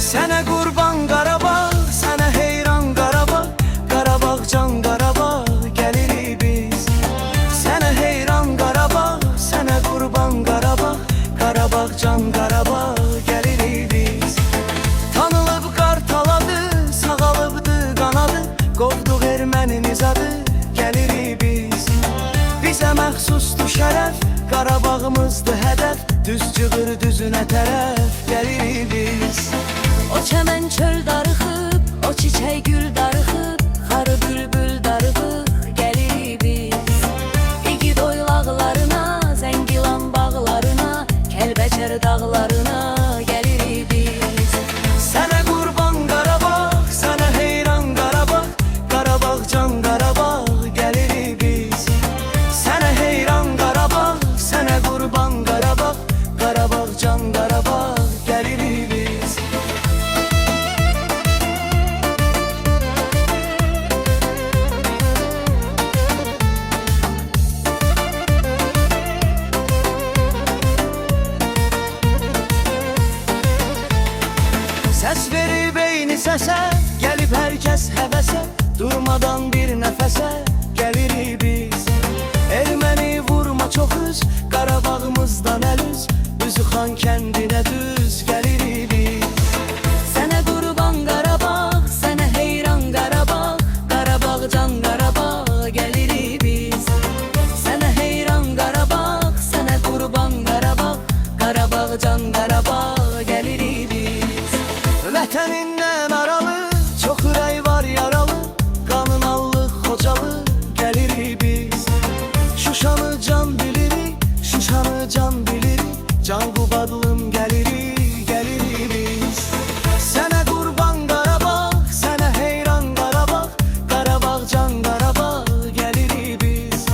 Sənə qurban Qarabağ, sənə heyran Qarabağ, Qarabağ can Qarabağ, gəlirik biz. Sənə heyran Qarabağ, sənə qurban Qarabağ, Qarabağ can Qarabağ, gəlirik biz. Tanılıb qartaladı, sağalıbdı qanadı, qovduq erməni nizadı, gəlirik biz. Bizə məxsusdur şərəf, Qarabağımızdır hədəf, düz cığır düzünə tərəf, gəlirik biz. O çəmən çöl darıxıb, o çiçək gül darıxıb, xarı bülbül darıxıb, gəlirik biz. İgid oylaqlarına, Zəngilan bağlarına, Kəlbəcər dağlarına gəlirik biz. Sənə qurban Qarabağ, sənə heyran Qarabağ, Qarabağ can Qarabağ, gəlirik biz. Sənə heyran Qarabağ, sənə qurban Qarabağ, Qarabağ can Qarabağ, gəlirik biz. Səs verib eyni səsə, gəlib hər kəs həvəsə, durmadan bir nəfəsə, gəlirik biz. Erməni vurma çox üz, Qarabağımızdan əl üz, Üzüxan kəndinə düz, gəlirik biz. Sənə qurban Qarabağ, sənə heyran Qarabağ, Qarabağ can Qarabağ, gəlirik biz. Sənə heyran Qarabağ, sənə qurban Qarabağ, Qarabağ can Qarabağ, gəlirik biz. Vətənindən aralı, çox ürək var yaralı, qanın allı Xocalı, gəlirik biz. Şuşanı can bilirik, Şuşanı can bilirik, Can Qubadlım gəlirik, gəlirik biz. Sənə qurban Qarabağ, sənə heyran Qarabağ, Qarabağ can Qarabağ, gəlirik biz.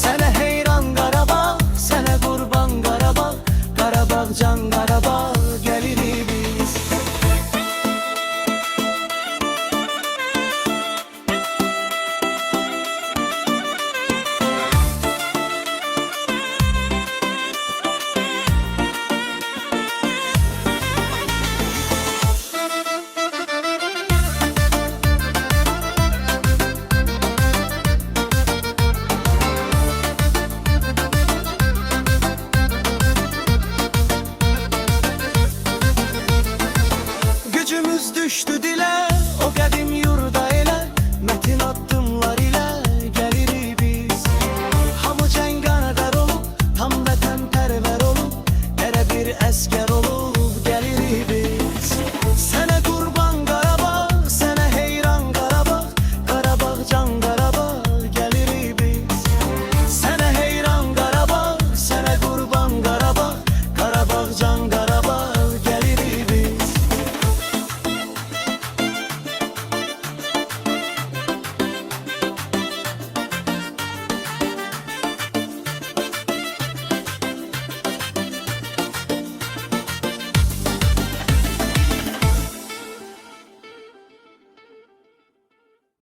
Sənə heyran Qarabağ, sənə qurban Qarabağ, Qarabağ can Qarabağ.